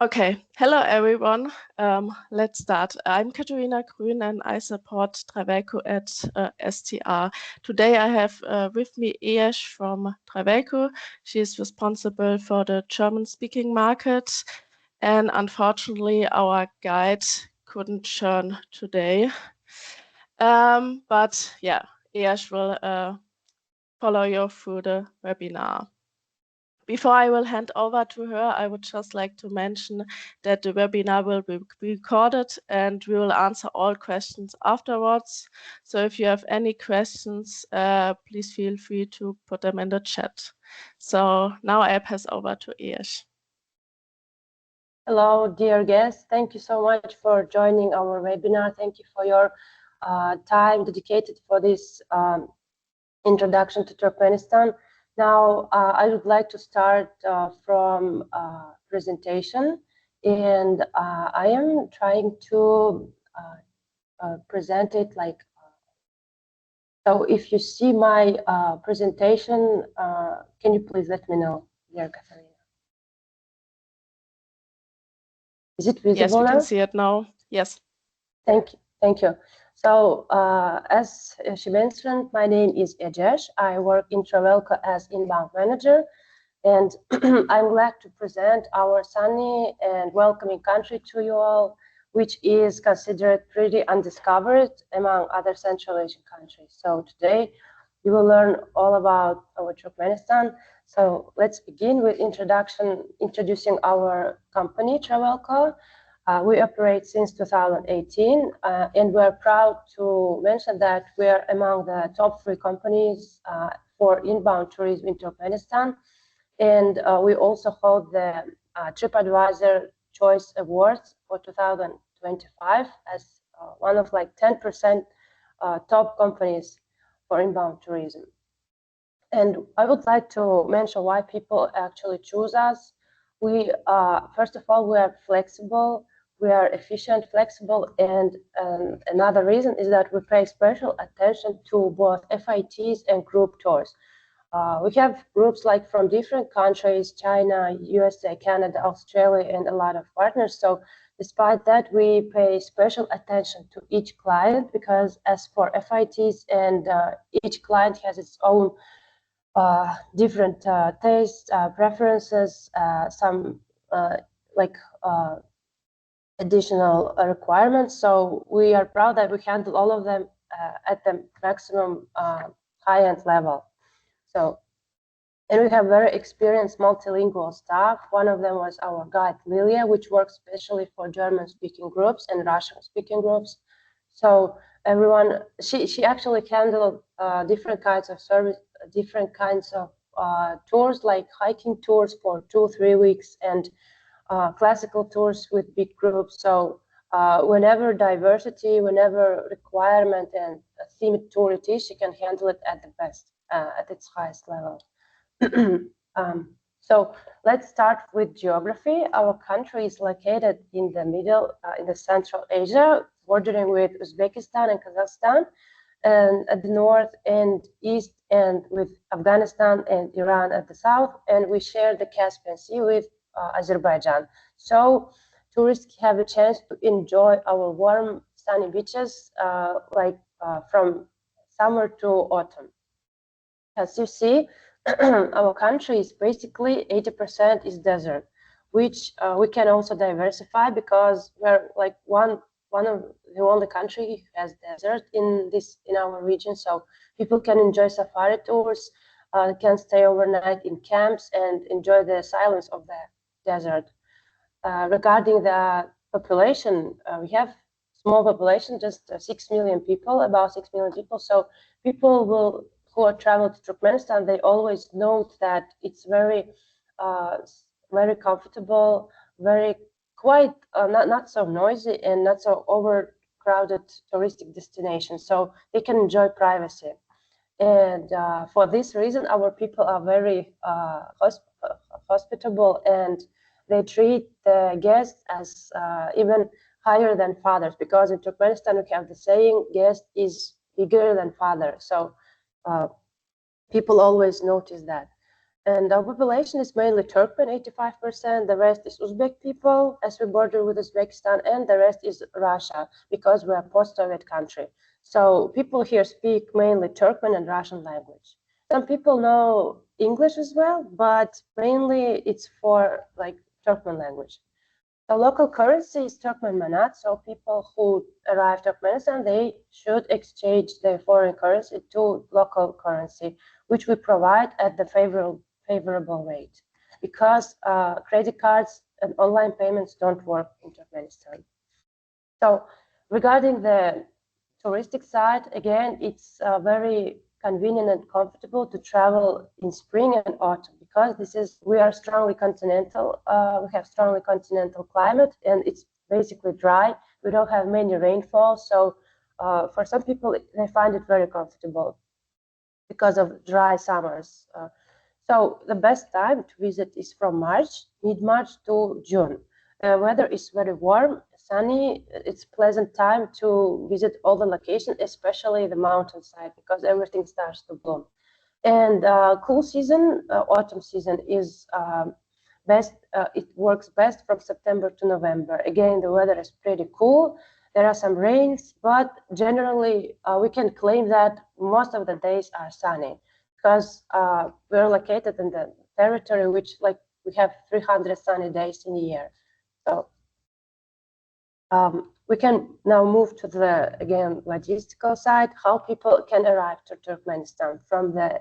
Okay, hello everyone. Let's start. I'm Katharina Grün and I support Trawelco at STR. Today I have with me Eesh from Trawelco. She is responsible for the German-speaking market, and unfortunately our guide couldn't join today. But yeah, Eesh will follow you through the webinar. Before I will hand over to her, I would just like to mention that the webinar will be recorded and we will answer all questions afterwards. So if you have any questions, please feel free to put them in the chat. So now I pass over to Eesh. Hello, dear guests. Thank you so much for joining our webinar. Thank you for your time dedicated for this introduction to Turkmenistan. Now, I would like to start from presentation, and I am trying to present it like, so if you see my presentation, can you please let me know, dear Katharina? Is it visible? Yes, we can see it now. Yes. Thank you. So, as she mentioned, my name is Eesh. I work in Trawelco as inbound manager, and I'm glad to present our sunny and welcoming country to you all, which is considered pretty undiscovered among other Central Asian countries. So today, you will learn all about our Turkmenistan. So let's begin with introducing our company, Trawelco. We operate since 2018, and we're proud to mention that we are among the top 3 companies for inbound tourism in Turkmenistan. And we also hold the TripAdvisor Choice Awards for 2025 as one of like 10% top companies for inbound tourism. And I would like to mention why people actually choose us. We, first of all, we are flexible. We are efficient, flexible, and another reason is that we pay special attention to both FITs and group tours. We have groups like from different countries, China, USA, Canada, Australia, and a lot of partners. So despite that, we pay special attention to each client because as for FITs, and each client has its own different tastes, preferences, some additional requirements. So we are proud that we handle all of them at the maximum high-end level. So, and we have very experienced multilingual staff. One of them was our guide Lilia, which works especially for German-speaking groups and Russian-speaking groups. So everyone, she actually handled different kinds of service, different kinds of tours, like hiking tours for 2-3 weeks, and classical tours with big groups. So whenever diversity, whenever requirement and themed tour it is, she can handle it at the best, at its highest level. So let's start with geography. Our country is located in the middle, in the Central Asia, bordering with Uzbekistan and Kazakhstan, and at the north and east, and with Afghanistan and Iran at the south, and we share the Caspian Sea with Azerbaijan. So tourists have a chance to enjoy our warm, sunny beaches, from summer to autumn. As you see, our country is basically 80% is desert, which we can also diversify because we're like one of the only country who has desert in our region. So people can enjoy safari tours, can stay overnight in camps and enjoy the silence of the desert. Regarding the population, we have small population, just 6 million people, about 6 million people. So people who are traveled to Turkmenistan, they always note that it's very, very comfortable, very quite not so noisy and not so overcrowded touristic destination. So they can enjoy privacy. And for this reason, our people are very hospitable, and they treat the guests as even higher than fathers, because in Turkmenistan we have the saying, guest is bigger than father. So people always notice that. And our population is mainly Turkmen, 85%. The rest is Uzbek people, as we border with Uzbekistan, and the rest is Russia, because we're a post-Soviet country. So people here speak mainly Turkmen and Russian language. Some people know English as well, but mainly it's for like Turkmen language. The local currency is Turkmen manat, so people who arrive to Turkmenistan, they should exchange their foreign currency to local currency, which we provide at the favorable rate, because credit cards and online payments don't work in Turkmenistan. So regarding the touristic side, again, it's very convenient and comfortable to travel in spring and autumn, because we are strongly continental. We have strongly continental climate, and it's basically dry. We don't have many rainfall, so for some people they find it very comfortable because of dry summers. So the best time to visit is from mid-March to June. Weather is very warm, sunny. It's pleasant time to visit all the locations, especially the mountainside, because everything starts to bloom. And cool season, autumn season is best. It works best from September to November. Again, the weather is pretty cool. There are some rains, but generally we can claim that most of the days are sunny, because we're located in the territory which, like, we have 300 sunny days in a year. So we can now move to the, again, logistical side, how people can arrive to Turkmenistan. From the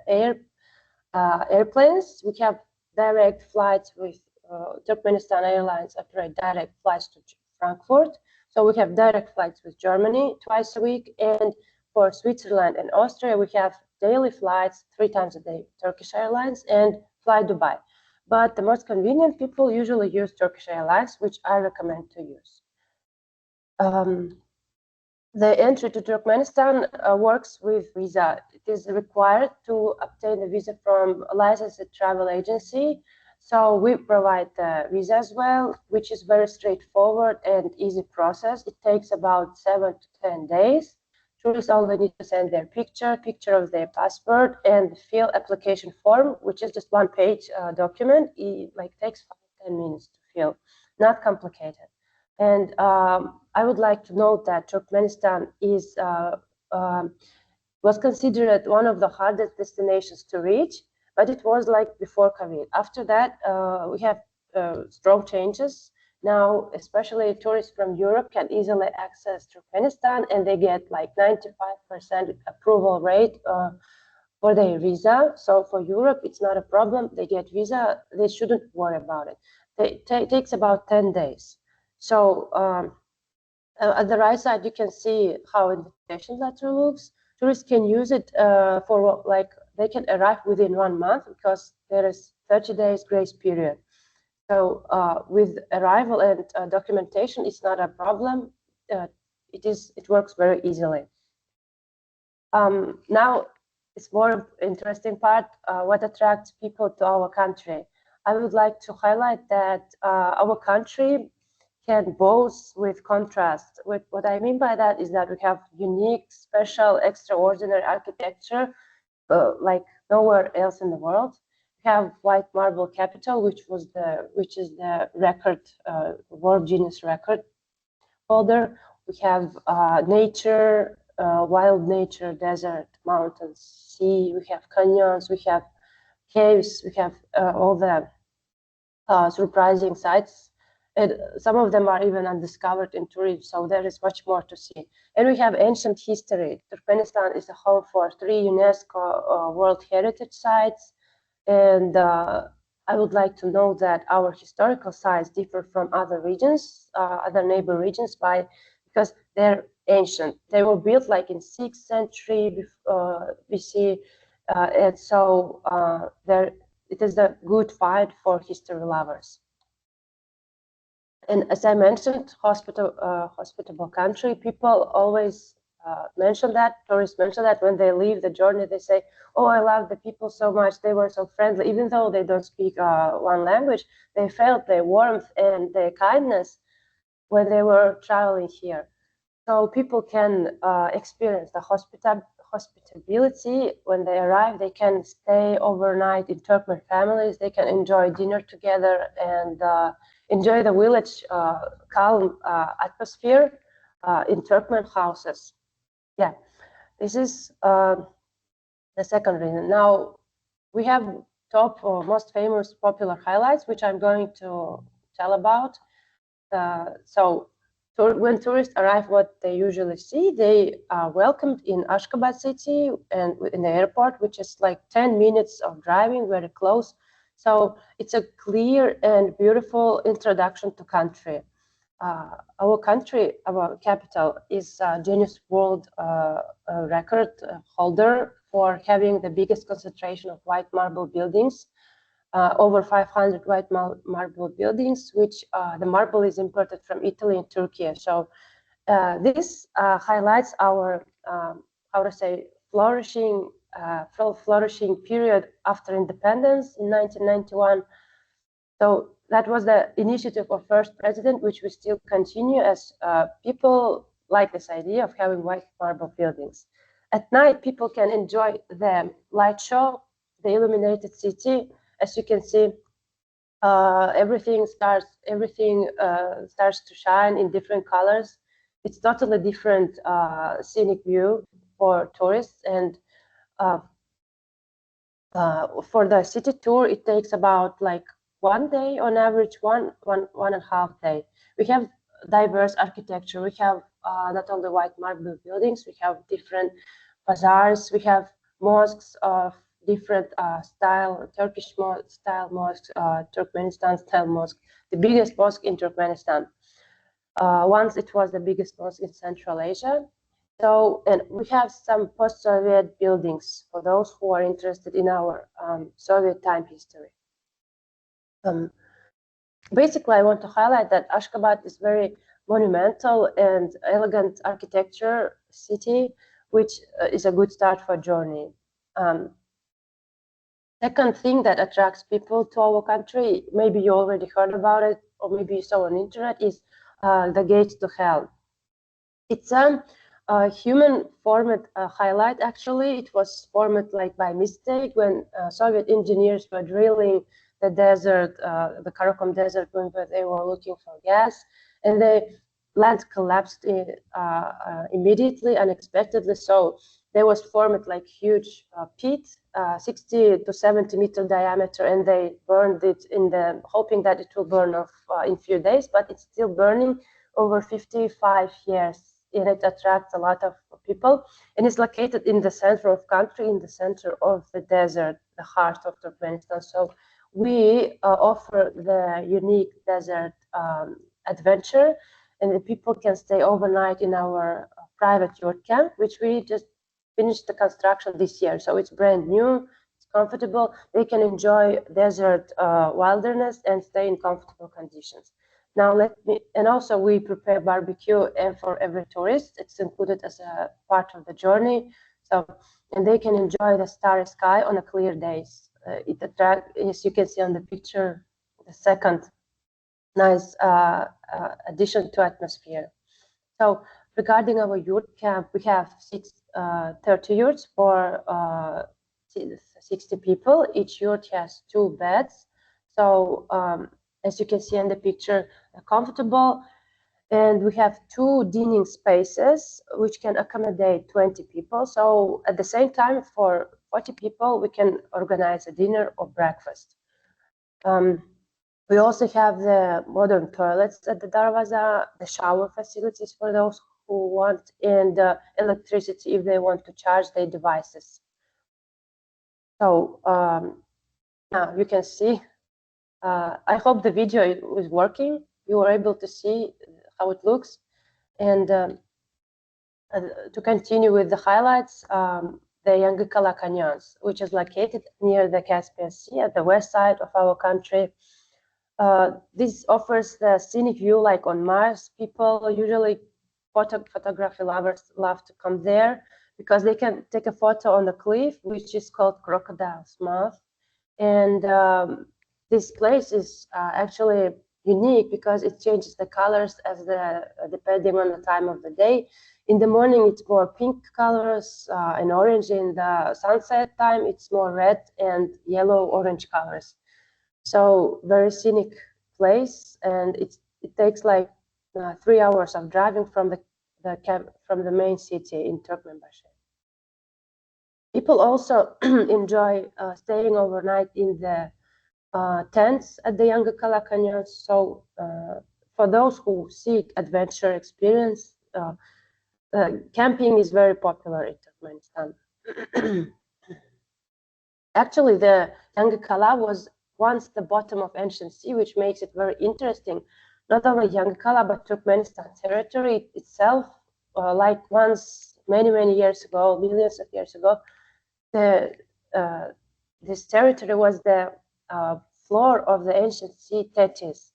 airplanes, we have direct flights with Turkmenistan Airlines operate direct flights to Frankfurt. So we have direct flights with Germany twice a week, and for Switzerland and Austria, we have daily flights 3 times a day, Turkish Airlines and Fly Dubai. But the most convenient people usually use Turkish Airlines, which I recommend to use. The entry to Turkmenistan works with visa. It is required to obtain a visa from a licensed travel agency. So we provide the visa as well, which is very straightforward and easy process. It takes about 7 to 10 days. Tourists only need to send their picture of their passport, and fill application form, which is just 1-page document. It takes 5-10 minutes to fill, not complicated. And I would like to note that Turkmenistan was considered one of the hardest destinations to reach, but it was like before COVID. After that, we have strong changes. Now, especially tourists from Europe can easily access Turkmenistan, and they get like 95% approval rate for their visa. So for Europe, it's not a problem. They get visa. They shouldn't worry about it. It takes about 10 days. So at the right side, you can see how invitation letter looks. Tourists can use it for they can arrive within 1 month, because there is 30 days grace period. So with arrival and documentation, it's not a problem. It works very easily. Now, it's more interesting part, what attracts people to our country. I would like to highlight that our country can boast with contrast. What I mean by that is that we have unique, special, extraordinary architecture like nowhere else in the world. We have white marble capital, which is the record, World Guinness record holder. We have nature, wild nature, desert, mountains, sea. We have canyons. We have caves. We have all the surprising sites. And some of them are even undiscovered in tourism, so there is much more to see. And we have ancient history. Turkmenistan is a home for 3 UNESCO World Heritage Sites. And I would like to know that our historical sites differ from other regions, other neighbor regions, because they're ancient. They were built like in 6th century BC, and so it is a good find for history lovers. And as I mentioned, hospitable country. People always mention that, tourists mention that when they leave the journey, they say, oh, I love the people so much, they were so friendly. Even though they don't speak one language, they felt their warmth and their kindness when they were traveling here. So people can experience the hospitality. When they arrive, they can stay overnight in Turkmen families. They can enjoy dinner together and enjoy the village calm atmosphere in Turkmen houses. Yeah, this is the second reason. Now, we have top or most famous popular highlights, which I'm going to tell about. When tourists arrive, what they usually see, they are welcomed in Aschgabat city and in the airport, which is like 10 minutes of driving, very close. So it's a clear and beautiful introduction to country. Our country, our capital, is Guinness World Record holder for having the biggest concentration of white marble buildings. Over 500 white marble buildings, which the marble is imported from Italy and Turkey. So this highlights our, how to say, flourishing period after independence in 1991. So that was the initiative of first president, which we still continue, as people like this idea of having white marble buildings. At night, people can enjoy the light show, the illuminated city. As you can see, everything starts to shine in different colors. It's totally different scenic view for tourists, and for the city tour, it takes about like 1 day on average, one and a half day. We have diverse architecture. We have not only white marble buildings, we have different bazaars. We have mosques of different style, Turkish style mosques, Turkmenistan style mosque, the biggest mosque in Turkmenistan. Once it was the biggest mosque in Central Asia. So, and we have some post-Soviet buildings for those who are interested in our Soviet time history. Basically, I want to highlight that Aşgabat is very monumental and elegant architecture city, which is a good start for a journey. Second thing that attracts people to our country, maybe you already heard about it, or maybe you saw on the internet, is the gate to hell. It's a human formed highlight. Actually, it was formed like by mistake when Soviet engineers were drilling the desert, the Karakum desert, when they were looking for gas, and the land collapsed immediately, unexpectedly. So there was formed like huge pit, 60 to 70 meter diameter, and they burned it in the hoping that it will burn off in few days, but it's still burning over 55 years, and it attracts a lot of people. And it's located in the center of country, in the center of the desert, the heart of Turkmenistan. So we offer the unique desert adventure, and the people can stay overnight in our private yurt camp, which we just finished the construction this year. So it's brand new, it's comfortable. They can enjoy desert wilderness and stay in comfortable conditions. Now and also we prepare barbecue and for every tourist. It's included as a part of the journey. So, and they can enjoy the starry sky on a clear days. It attracts, as you can see on the picture, the second nice addition to atmosphere. So regarding our yurt camp, we have 30 yurts for 60 people. Each yurt has 2 beds. So as you can see in the picture, comfortable. And we have 2 dining spaces, which can accommodate 20 people. So at the same time, for 40 people, we can organize a dinner or breakfast. We also have the modern toilets at the Derweze, the shower facilities for those who want, and electricity if they want to charge their devices. So now you can see, I hope the video is working. You are able to see how it looks. And to continue with the highlights, the Yangikala Canyons, which is located near the Caspian Sea at the west side of our country. This offers the scenic view like on Mars. People usually, photography lovers love to come there because they can take a photo on the cliff, which is called Crocodile's Mouth. And this place is actually unique because it changes the colors as depending on the time of the day. In the morning, it's more pink colors and orange. In the sunset time, it's more red and yellow, orange colors. So very scenic place, and it takes like 3 hours of driving from the main city in Turkmenistan. People also enjoy staying overnight in the tents at the Yangakala Canyon. So for those who seek adventure experience, camping is very popular in Turkmenistan. Actually, the Yangakala was once the bottom of ancient sea, which makes it very interesting. Not only Yangakala, but Turkmenistan territory itself, like once many years ago, millions of years ago, this territory was the floor of the ancient sea Tethys,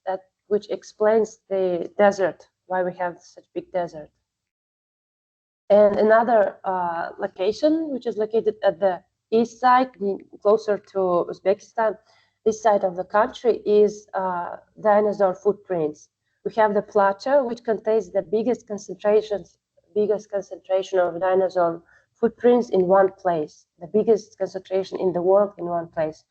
which explains the desert, why we have such big desert. And another location, which is located at the east side, closer to Uzbekistan, this side of the country, is dinosaur footprints. We have the plateau, which contains the biggest concentration of dinosaur footprints in one place, the biggest concentration in the world in one place.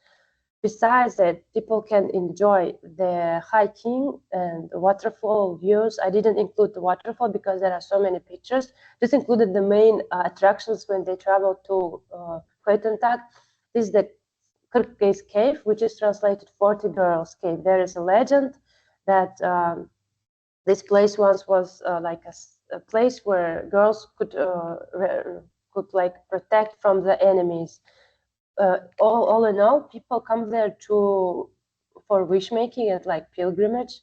Besides that, people can enjoy the hiking and waterfall views. I didn't include the waterfall because there are so many pictures. This included the main attractions when they travel to Koytuntak. This is the 40 Gates Cave, which is translated 40 Girls Cave. There is a legend that this place once was like a place where girls could like protect from the enemies. All in all, people come there for wish making and like pilgrimage.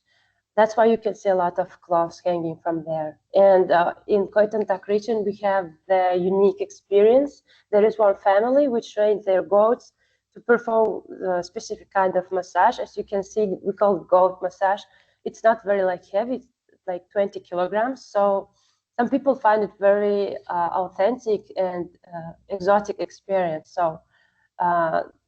That's why you can see a lot of cloths hanging from there. And in Koytuntak region, we have the unique experience. There is one family which trains their goats to perform a specific kind of massage. As you can see, we call it goat massage. It's not very like heavy, it's like 20 kilograms. So some people find it very authentic and exotic experience. So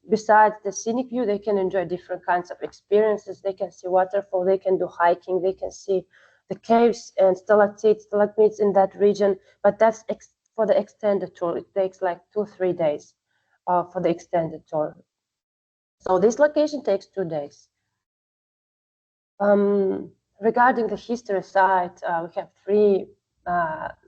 besides the scenic view, they can enjoy different kinds of experiences. They can see waterfall, they can do hiking, they can see the caves and stalagmites in that region. But that's for the extended tour. It takes like 2-3 days for the extended tour. So this location takes 2 days. Regarding the history side, we have 3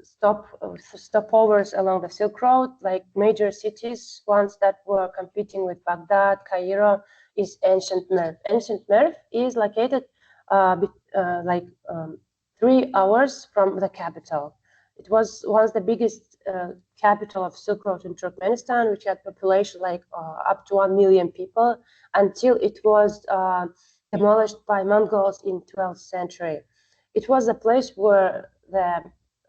stopovers along the Silk Road, like major cities. Ones that were competing with Baghdad, Cairo, is ancient Merv. Ancient Merv is located 3 hours from the capital. It was once the biggest capital of Silk Road in Turkmenistan, which had population like up to 1 million people, until it was demolished by Mongols in 12th century. It was a place where the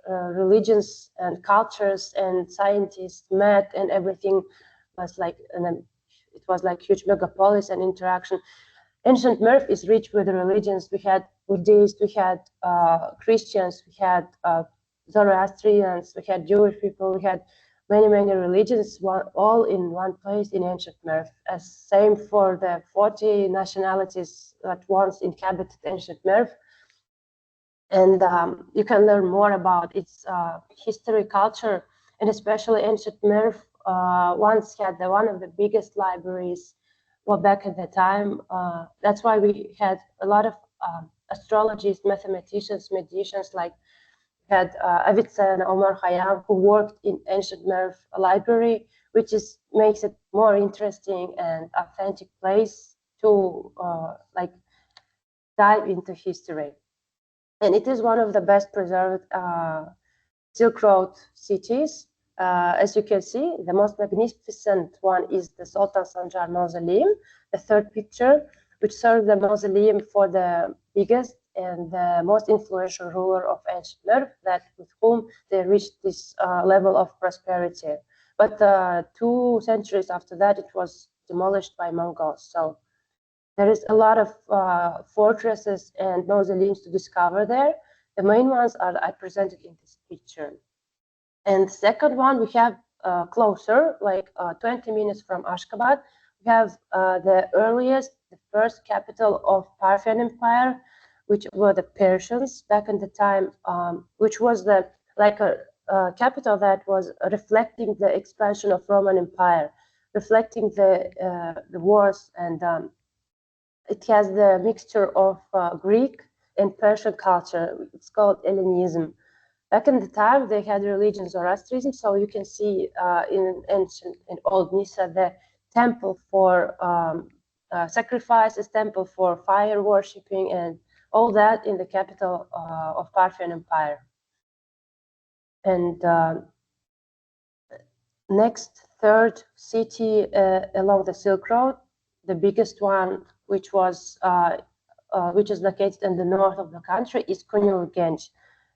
religions and cultures and scientists met, and everything was like, it was like huge megapolis and interaction. Ancient Merv is rich with religions. We had Buddhists, we had Christians, we had Zoroastrians, we had Jewish people, we had many religions, all in one place in ancient Merv. As same for the 40 nationalities that once inhabited ancient Merv. And you can learn more about its history, culture, and especially ancient Merv once had one of the biggest libraries back at the time. That's why we had a lot of astrologists, mathematicians, magicians, like had Avicii and Omar Khayyam, who worked in ancient Merv library, which makes it more interesting and authentic place to like dive into history. And it is one of the best preserved Silk Road cities. As you can see, the most magnificent one is the Sultan Sanjar Mausoleum, the third picture, which serves the mausoleum for the biggest and the most influential ruler of ancient Merv, that with whom they reached this level of prosperity. But 2 centuries after that, it was demolished by Mongols. So there is a lot of fortresses and mausoleums to discover there. The main ones I presented in this picture. And the second one we have closer, like 20 minutes from Aschgabat. We have the first capital of Parthian Empire. which were the Persians back in the time, which was the capital that was reflecting the expansion of Roman Empire, reflecting the wars, and it has the mixture of Greek and Persian culture. It's called Hellenism. Back in the time, they had religion Zoroastrianism, so you can see in old Nisa the temple for sacrifices, temple for fire worshipping, and all that in the capital of Parthian Empire. And next, third city along the Silk Road, the biggest one, which is located in the north of the country, is Konyaurgenj.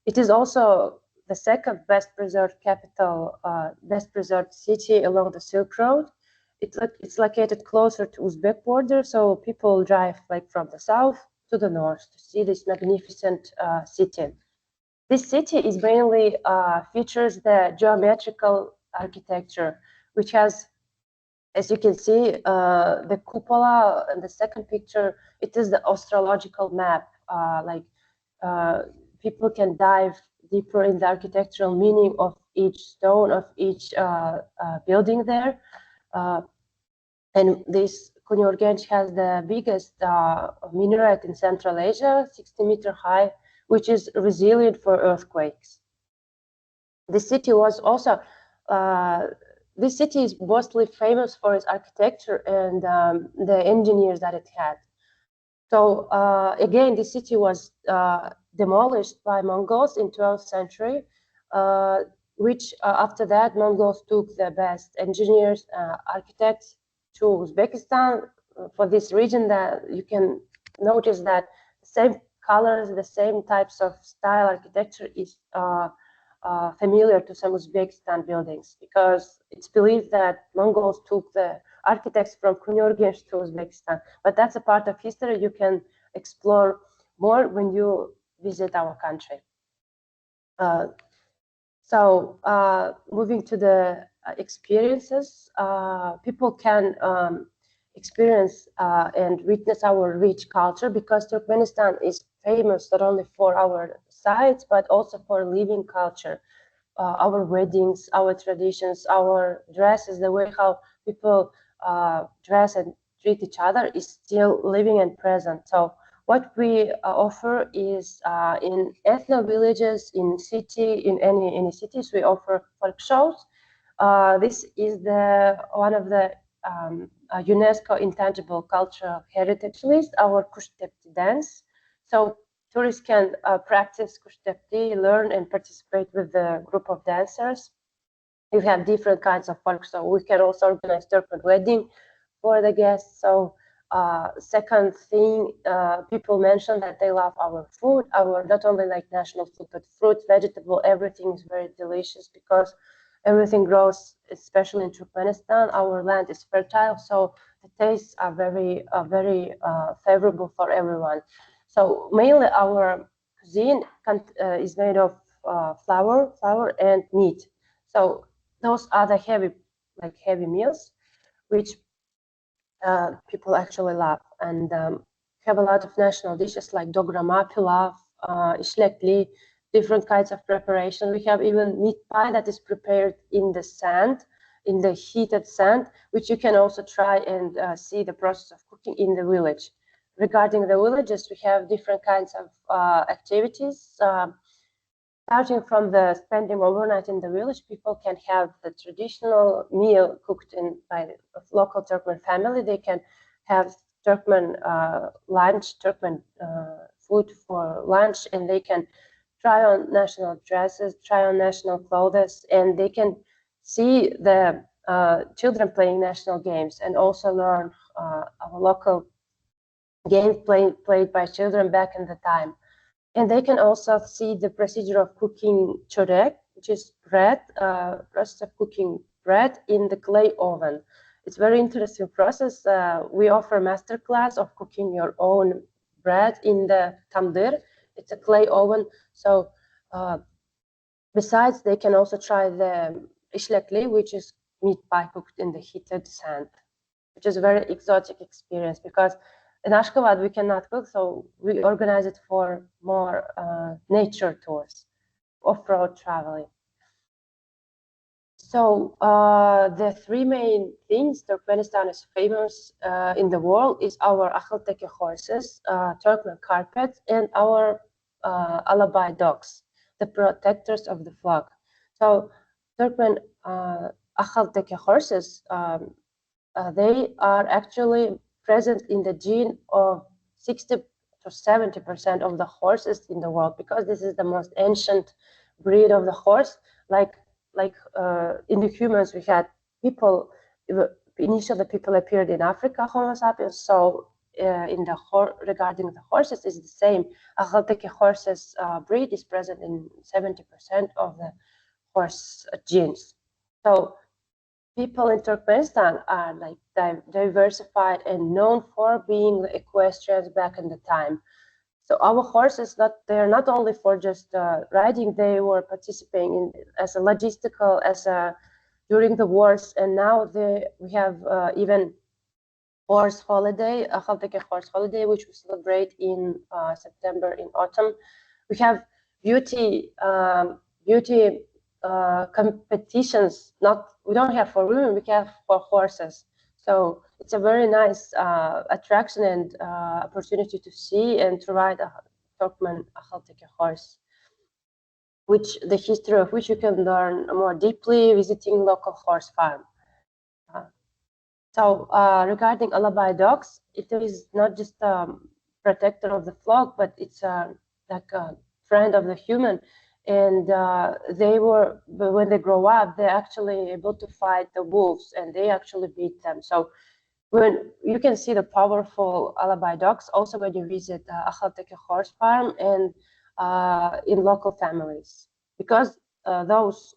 It is also the second best preserved capital, best preserved city along the Silk Road. It's located closer to Uzbek border, so people drive like from the south to the north to see this magnificent city. This city is mainly features the geometrical architecture, which has, as you can see, the cupola in the second picture. It is the astrological map. People can dive deeper in the architectural meaning of each stone, of each building there. And this Konyaurgenj has the biggest minaret in Central Asia, 60-meter high, which is resilient for earthquakes. The city was also, this city is mostly famous for its architecture and the engineers that it had. So again, the city was demolished by Mongols in 12th century, which after that, Mongols took the best engineers, architects to Uzbekistan. For this region, that you can notice that the same colors, the same types of style architecture is familiar to some Uzbekistan buildings, because it's believed that Mongols took the architects from Konyaurgenj to Uzbekistan. But that's a part of history you can explore more when you visit our country. Moving to the experiences, people can experience and witness our rich culture, because Turkmenistan is famous not only for our sites, but also for living culture. Our weddings, our traditions, our dresses, the way how people dress and treat each other is still living and present. So what we offer is in ethno villages, in any cities, we offer folk shows. This is one of the UNESCO Intangible Cultural Heritage List, our Kushtepti dance. So tourists can practice Kushtepti, learn and participate with the group of dancers. We have different kinds of folk, so we can also organize Turkmen wedding for the guests. So second thing, people mention that they love our food, our not only like national food, but fruit, vegetable, everything is very delicious, because everything grows, especially in Turkmenistan. Our land is fertile, so the tastes are very favorable for everyone. So mainly our cuisine is made of flour and meat. So those are the heavy meals, which people actually love, and have a lot of national dishes like dograma, pilav, ishlekli, different kinds of preparation. We have even meat pie that is prepared in the sand, in the heated sand, which you can also try and see the process of cooking in the village. Regarding the villages, we have different kinds of activities. Starting from the spending overnight in the village, people can have the traditional meal cooked by a local Turkmen family. They can have Turkmen lunch, Turkmen food for lunch, and they can try on national dresses, try on national clothes, and they can see the children playing national games and also learn our local games played by children back in the time. And they can also see the procedure of cooking çörek, which is bread, process of cooking bread in the clay oven. It's a very interesting process. We offer masterclass of cooking your own bread in the tandır. It's a clay oven. So besides, they can also try the ishlekli, which is meat pie cooked in the heated sand, which is a very exotic experience, because in Aschgabat we cannot cook, so we organize it for more nature tours, off-road traveling. So the three main things Turkmenistan is famous in the world is our Akhalteki horses, Turkmen carpets, and our Alabay dogs, the protectors of the flag. So Turkmen Akhalteki horses, they are actually present in the gene of 60 to 70% of the horses in the world, because this is the most ancient breed of the horse. Like in the humans, we had people, initially people appeared in Africa, Homo sapiens. So regarding the horses, is the same. Akhalteki horses breed is present in 70% of the horse genes. So people in Turkmenistan are like diversified and known for being equestrians back in the time. So our horses, they're not only for just riding, they were participating in as a logistical, during the wars, and now we have even horse holiday, a Akhalteki horse holiday, which we celebrate in September, in autumn. We have beauty competitions. We don't have for women, we have for horses. So it's a very nice attraction and opportunity to see and to ride a Turkmen Akhalteki horse, the history of which you can learn more deeply visiting local horse farm. So regarding Alabay dogs, it is not just a protector of the flock, but it's like a friend of the human. And when they grow up, they're actually able to fight the wolves, and they actually beat them. So when you can see the powerful Alabay dogs also when you visit Akhalteki horse farm and in local families, because those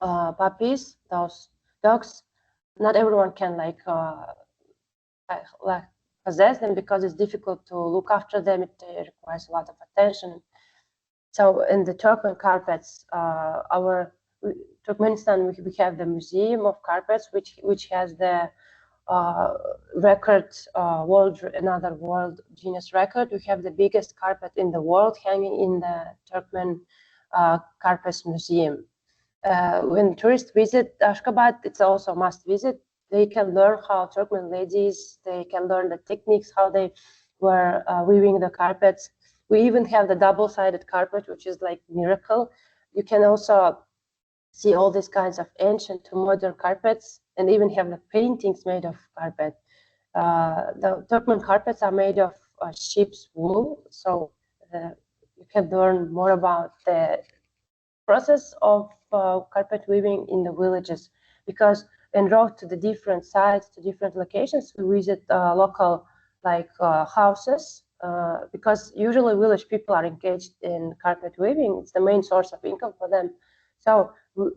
puppies, those dogs, not everyone can like possess them, because it's difficult to look after them. It requires a lot of attention. So in the Turkmen carpets, Turkmenistan, we have the Museum of Carpets, which has the another world Guinness record. We have the biggest carpet in the world hanging in the Turkmen Carpets Museum. When tourists visit Aşgabat, it's also a must visit. They can learn how Turkmen ladies, they can learn the techniques, how they were weaving the carpets. We even have the double-sided carpet, which is like miracle. You can also see all these kinds of ancient to modern carpets, and even have the paintings made of carpet. The Turkmen carpets are made of sheep's wool, so you can learn more about the process of carpet weaving in the villages, because en route to the different sites, to different locations, we visit local houses, because usually village people are engaged in carpet weaving. It's the main source of income for them. So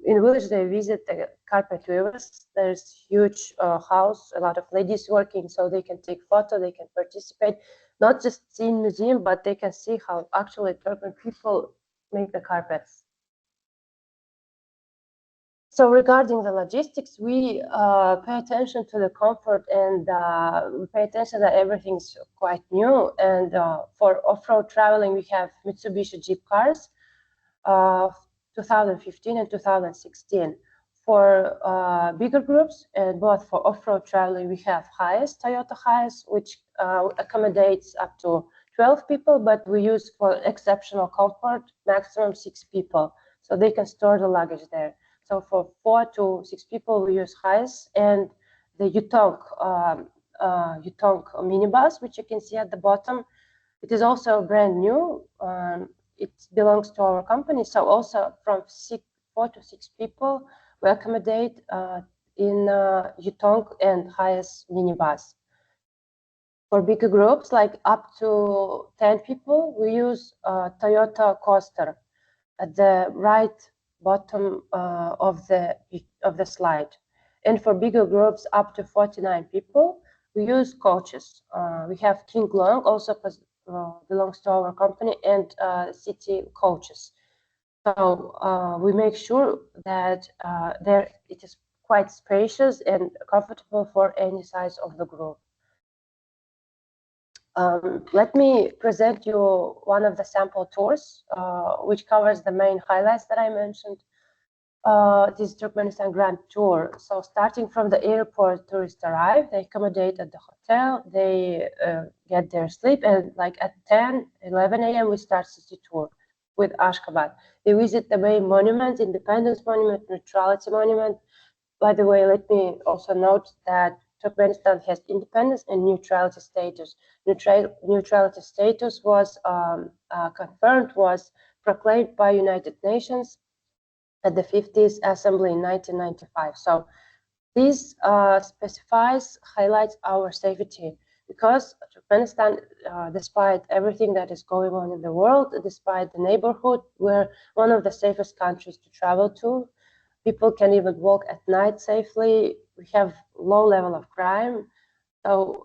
in village, they visit the carpet weavers. There's huge house, a lot of ladies working, so they can take photo, they can participate, not just see in museum, but they can see how actually Turkmen people make the carpets. So regarding the logistics, we pay attention to the comfort, and we pay attention that everything's quite new. And for off-road traveling, we have Mitsubishi Jeep cars, 2015 and 2016. For bigger groups, and both for off-road traveling, we have Toyota Hiace, which accommodates up to 12 people, but we use for exceptional comfort, maximum 6 people. So they can store the luggage there. So for 4 to 6 people, we use Hiace, and the Yutong minibus, which you can see at the bottom. It is also brand new. It belongs to our company. So also from 4 to 6 people, we accommodate in Yutong and Hiace minibus. For bigger groups, like up to 10 people, we use Toyota Coaster at the right bottom of the slide. And for bigger groups up to 49 people, we use coaches. We have King Long, also belongs to our company, and city coaches. So we make sure that it is quite spacious and comfortable for any size of the group. Let me present you one of the sample tours, which covers the main highlights that I mentioned. This Turkmenistan Grand Tour. So starting from the airport, tourists arrive, they accommodate at the hotel, they get their sleep, and like at 10, 11 a.m. we start city tour with Aschgabat. They visit the main monuments, Independence Monument, Neutrality Monument. By the way, let me also note that Turkmenistan has independence and neutrality status. Neutrality status was confirmed, was proclaimed by United Nations at the 50th Assembly in 1995. So this highlights our safety, because Turkmenistan, despite everything that is going on in the world, despite the neighborhood, we're one of the safest countries to travel to. People can even walk at night safely. We have low level of crime, so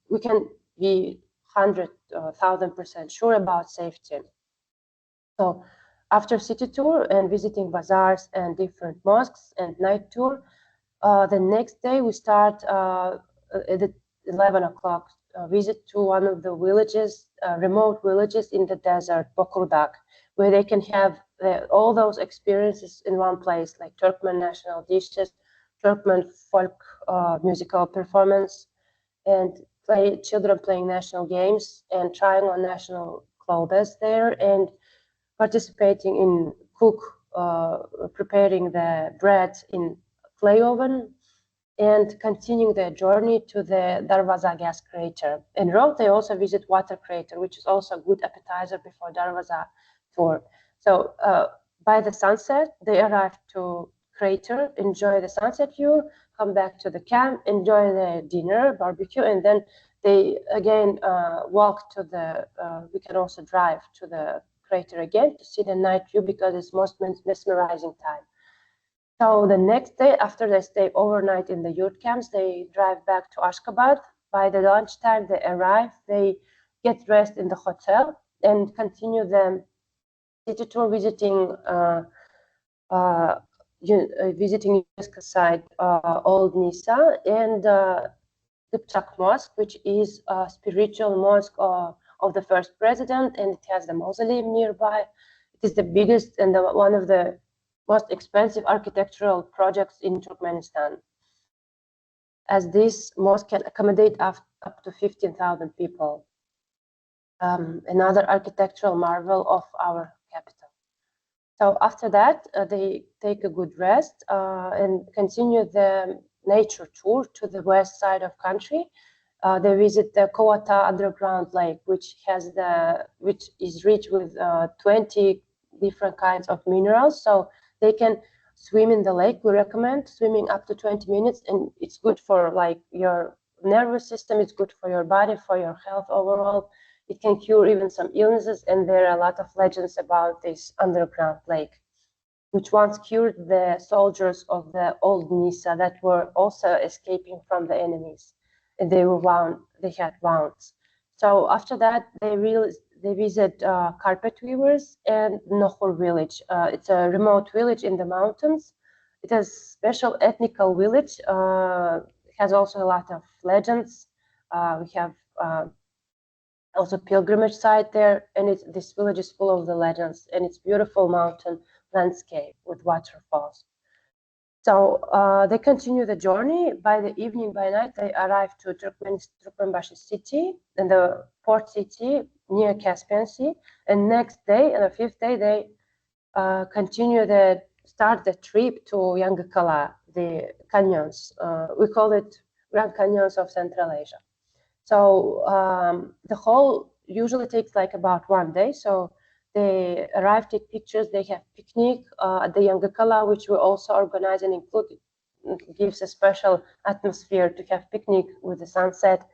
we can be 100,000% sure about safety. So after city tour and visiting bazaars and different mosques and night tour, the next day we start at 11 o'clock visit to one of the villages, remote villages in the desert, Bokurdak, where they can have all those experiences in one place, like Turkmen national dishes, Turkmen folk musical performance, and children playing national games and trying on national clothes there, and participating in preparing the bread in clay oven, and continuing their journey to the Derweze-Gaskrater. En route, they also visit water crater, which is also a good appetizer before Derweze tour. So by the sunset, they arrive to crater, enjoy the sunset view, come back to the camp, enjoy the dinner, barbecue, and then they again walk to the, we can also drive to the crater again to see the night view, because it's most mesmerizing time. So the next day, after they stay overnight in the yurt camps, they drive back to Aşgabat. By the lunchtime, they arrive, they get dressed in the hotel and continue the city tour, visiting UNESCO site, Old Nisa, and Kıpçak Mosque, which is a spiritual mosque of the first president, and it has the mausoleum nearby. It is the biggest and one of the most expensive architectural projects in Turkmenistan, as this mosque can accommodate up to 15,000 people. Another architectural marvel of our capital. So after that, they take a good rest and continue the nature tour to the west side of country. They visit the Kovata underground lake, which is rich with 20 different kinds of minerals. So they can swim in the lake. We recommend swimming up to 20 minutes, and it's good for like your nervous system. It's good for your body, for your health overall. It can cure even some illnesses, and there are a lot of legends about this underground lake, which once cured the soldiers of the old Nisa that were also escaping from the enemies, and they had wounds. So after that, they visit carpet weavers and Nohur village. It's a remote village in the mountains. It has special ethnical village. It has also a lot of legends. We have also pilgrimage site there, and this village is full of the legends, and it's beautiful mountain landscape with waterfalls. So they continue the journey. By the evening, by night, they arrive to Turkmenbashi city, and the port city near Caspian Sea. And next day, on the 5th day, they start the trip to Yangakala, the canyons. We call it Grand Canyons of Central Asia. So the whole usually takes like about 1 day. So they arrive, take pictures, they have picnic at the Yangakala, which we also organize and include. It gives a special atmosphere to have picnic with the sunset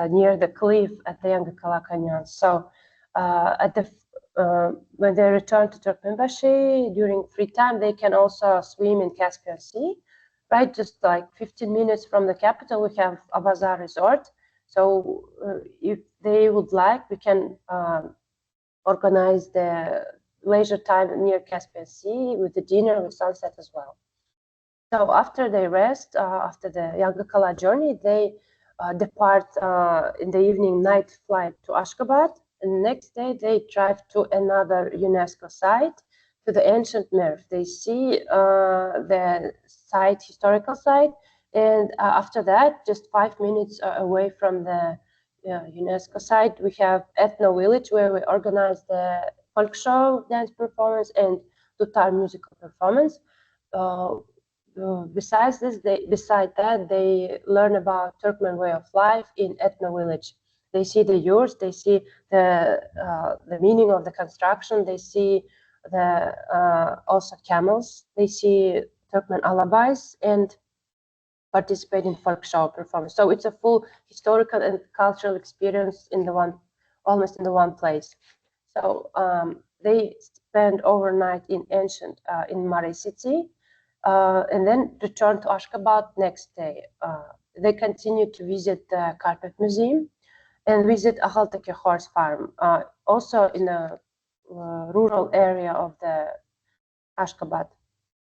near the cliff at the Yangakala Canyon. So when they return to Turkmenbashi during free time, they can also swim in Caspian Sea, right? Just like 15 minutes from the capital, we have a bazaar resort. So if they would like, we can organize the leisure time near Caspian Sea with the dinner with sunset as well. So after they rest, after the Yankakala journey, they depart in the evening night flight to Aschgabat. And the next day, they drive to another UNESCO site, to the ancient Merv. They see the site, historical site, and after that, just 5 minutes away from the UNESCO site, we have Ethno Village, where we organize the folk show, dance performance, and Tutar musical performance. Besides that, they learn about Turkmen way of life in Ethno Village. They see the yurts, they see the meaning of the construction, they see the also camels, they see Turkmen alabais, and participate in folk show performance. So it's a full historical and cultural experience in the almost in the one place. So they spend overnight in ancient in Mare City, and then return to Aşgabat next day. They continue to visit the Carpet Museum and visit Ahaltaki horse farm, also in a rural area of the Aşgabat.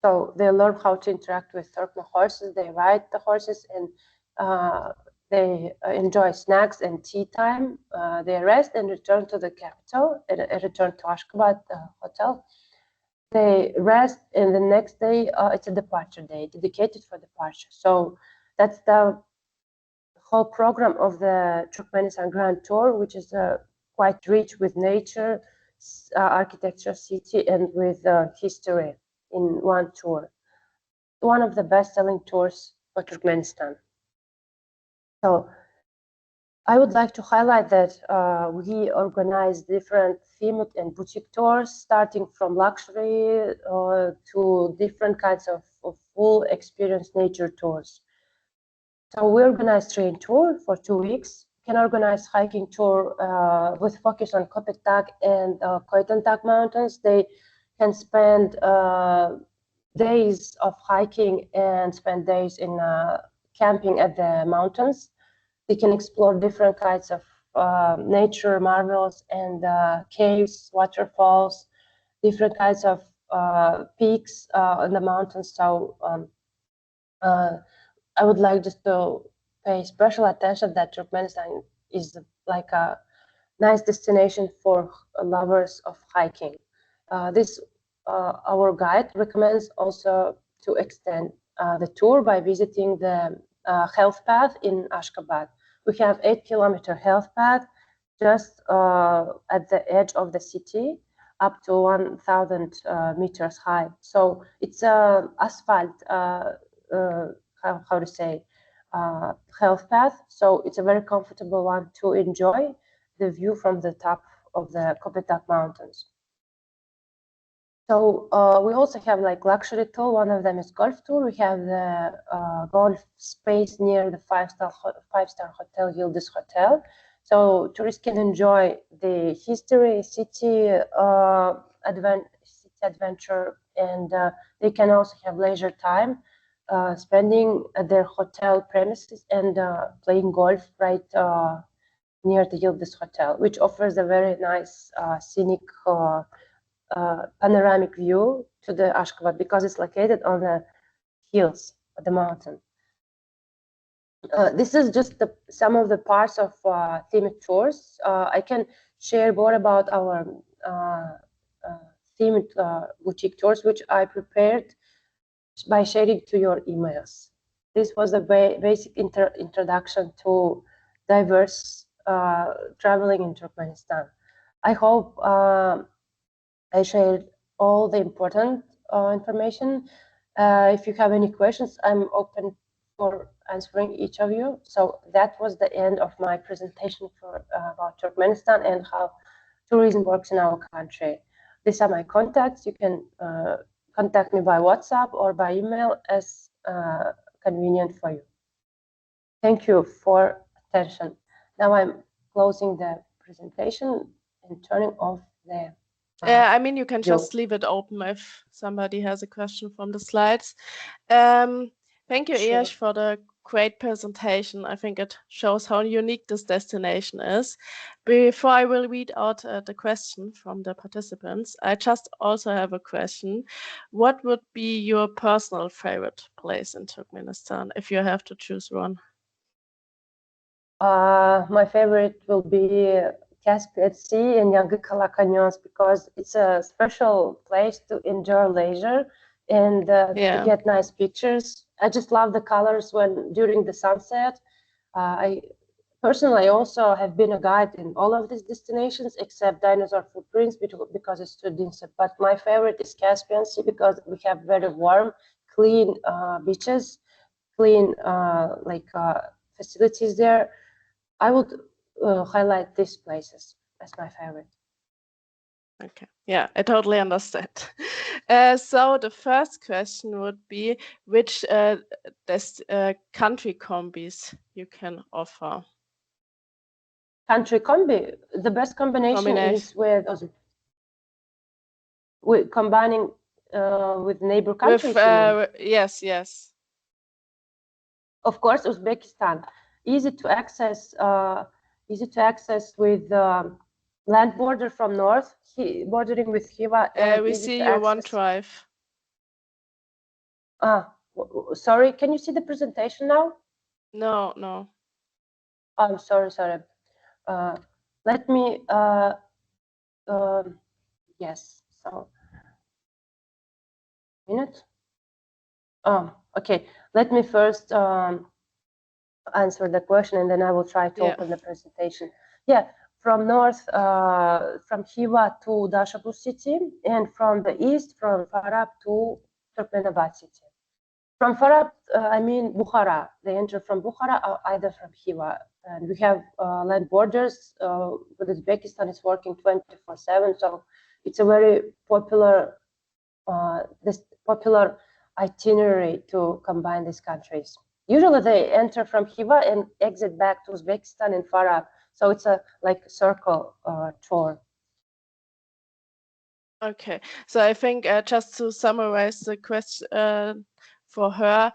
So they learn how to interact with Turkmen horses, they ride the horses, and they enjoy snacks and tea time. They rest and return to the capital, return to Aşgabat hotel. They rest, and the next day it's a departure day dedicated for departure. So that's the whole program of the Turkmenistan Grand Tour, which is quite rich with nature, architecture, city, and with history in one tour. One of the best-selling tours for Turkmenistan. So I would like to highlight that we organize different themed and boutique tours, starting from luxury to different kinds of full experience nature tours. So we organize train tour for 2 weeks. We can organize hiking tour with focus on Köpektak and Koytantak mountains. They can spend days of hiking and spend days in camping at the mountains. They can explore different kinds of nature marvels and caves, waterfalls, different kinds of peaks in the mountains. So I would like just to pay special attention that Turkmenistan is like a nice destination for lovers of hiking. Our guide recommends also to extend the tour by visiting the health path in Aşgabat. We have 8-kilometer health path just at the edge of the city, up to 1,000 meters high. So it's asphalt, how to say, health path. So it's a very comfortable one to enjoy the view from the top of the Köpektak mountains. So we also have like luxury tour. One of them is golf tour. We have the golf space near the five-star hotel, Yıldız Hotel. So tourists can enjoy the history, city adventure, and they can also have leisure time spending at their hotel premises and playing golf right near the Yıldız Hotel, which offers a very nice scenic panoramic view to the Aşgabat because it's located on the hills of the mountain. This is just some of the parts of themed tours. I can share more about our themed boutique tours, which I prepared by sharing to your emails. This was a basic introduction to diverse traveling in Turkmenistan. I hope I shared all the important information. If you have any questions, I'm open for answering each of you. So that was the end of my presentation about Turkmenistan and how tourism works in our country. These are my contacts. You can contact me by WhatsApp or by email as convenient for you. Thank you for attention. Now I'm closing the presentation and turning off the I mean, you can just leave it open if somebody has a question from the slides. Thank you, Sure. Eyash, for the great presentation. I think it shows how unique this destination is. Before I will read out the question from the participants, I just also have a question. What would be your personal favorite place in Turkmenistan if you have to choose one? My favorite will be Caspian Sea and Yankıkala Canyons because it's a special place to enjoy leisure and to get nice pictures. I just love the colors during the sunset. I personally also have been a guide in all of these destinations except Dinosaur Footprints because it's too dense. But my favorite is Caspian Sea because we have very warm, clean beaches, clean facilities there. I would highlight these places as my favorite. Okay, yeah, I totally understand. So the first question would be, which country combis you can offer? Country combi, the best combination is with combining with neighbor countries. Yes. Of course, Uzbekistan, easy to access with land border from north, bordering with Khiva. And we see your OneDrive. Sorry, can you see the presentation now? No. I'm sorry. Let me. Yes. So, minute. Okay. Let me first answer the question, and then I will try to open the presentation. Yeah, from north, from Khiva to Dashabur city, and from the east, from Farab to Turkmenabad city. From Farab, I mean Bukhara. They enter from Bukhara or either from Khiva. And we have land borders. With Uzbekistan is working 24/7, so it's a very popular itinerary to combine these countries. Usually they enter from Khiva and exit back to Uzbekistan and Farab. So it's a circle tour. Okay, so I think just to summarize the question for her,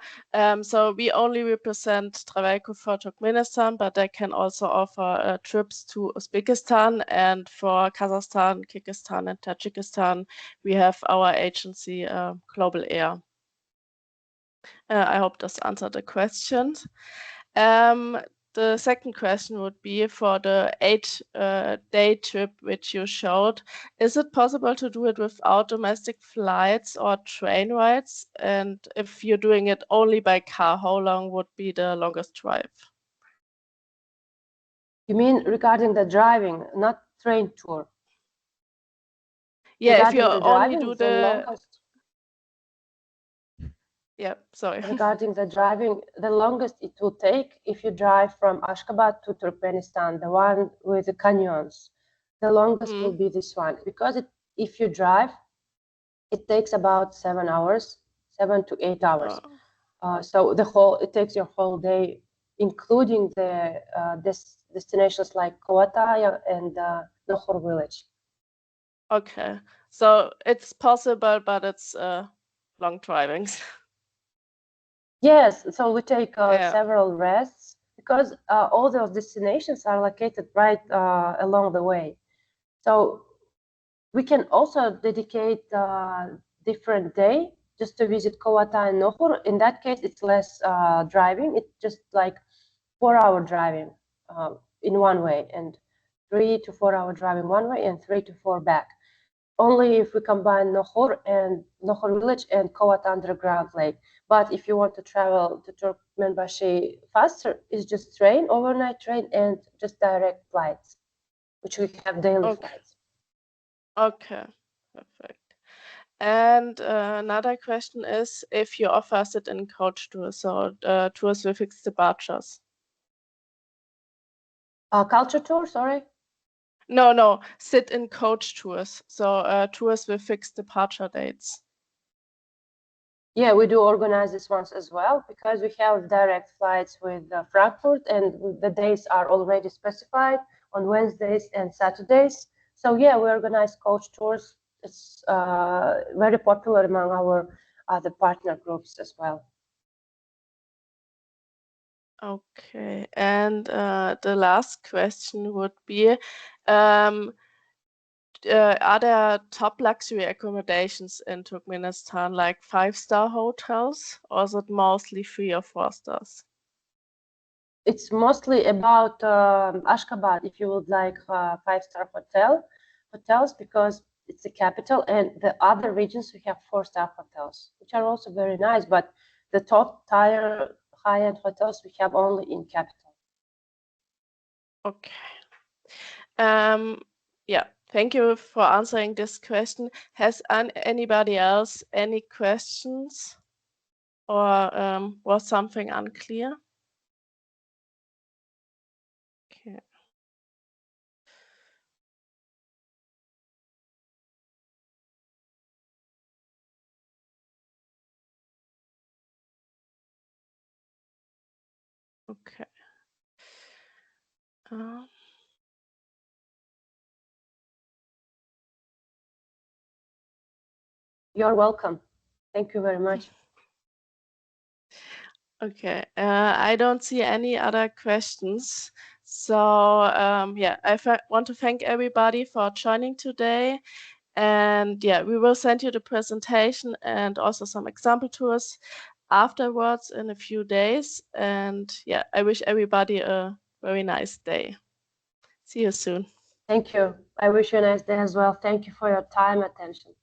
so we only represent Trawelco for Turkmenistan, but they can also offer trips to Uzbekistan, and for Kazakhstan, Kyrgyzstan, and Tajikistan, we have our agency Global Air. I hope this answered the questions. The second question would be for the 8-day trip which you showed. Is it possible to do it without domestic flights or train rides? And if you're doing it only by car, how long would be the longest drive? You mean regarding the driving, not train tour? Yeah, regarding if you only do the longest. Yeah, sorry. Regarding the driving, the longest it will take if you drive from Aschgabat to Turkmenistan, the one with the canyons. The longest will be this one because if you drive, it takes about 7 hours, 7 to 8 hours. So it takes your whole day, including the destinations like Kowataya and Nohor village. Okay, so it's possible, but it's long drivings. Yes, so we take several rests because all those destinations are located right along the way. So we can also dedicate a different day just to visit Kowata and Nohur. In that case, it's less driving. It's just like 4-hour driving in one way, and 3 to 4 hour driving one way, and 3 to 4 back. Only if we combine Nohur village and Kowat underground lake. But if you want to travel to Turkmenbashi faster, it's just overnight train, and just direct flights, which we have daily flights. Okay, perfect. And another question is if you offer sit-in coach tours, so tours with fixed departures. Culture tour, sorry? No, sit-in coach tours, so tours with fixed departure dates. Yeah, we do organize these ones as well because we have direct flights with Frankfurt, and the days are already specified on Wednesdays and Saturdays. So yeah, we organize coach tours. It's very popular among our other partner groups as well. Okay, and the last question would be, are there top luxury accommodations in Turkmenistan, like 5-star hotels, or is it mostly 3 or 4 stars? It's mostly about Aschgabat, if you would like 5-star hotels, because it's the capital, and the other regions we have 4-star hotels, which are also very nice, but the top tier high-end hotels we have only in capital. Okay. Yeah, thank you for answering this question. Has anybody else any questions, or was something unclear? Okay. Okay. You're welcome. Thank you very much. Okay, I don't see any other questions. So yeah, I want to thank everybody for joining today. And yeah, we will send you the presentation and also some example tours afterwards in a few days. And yeah, I wish everybody a very nice day. See you soon. Thank you. I wish you a nice day as well. Thank you for your time and attention.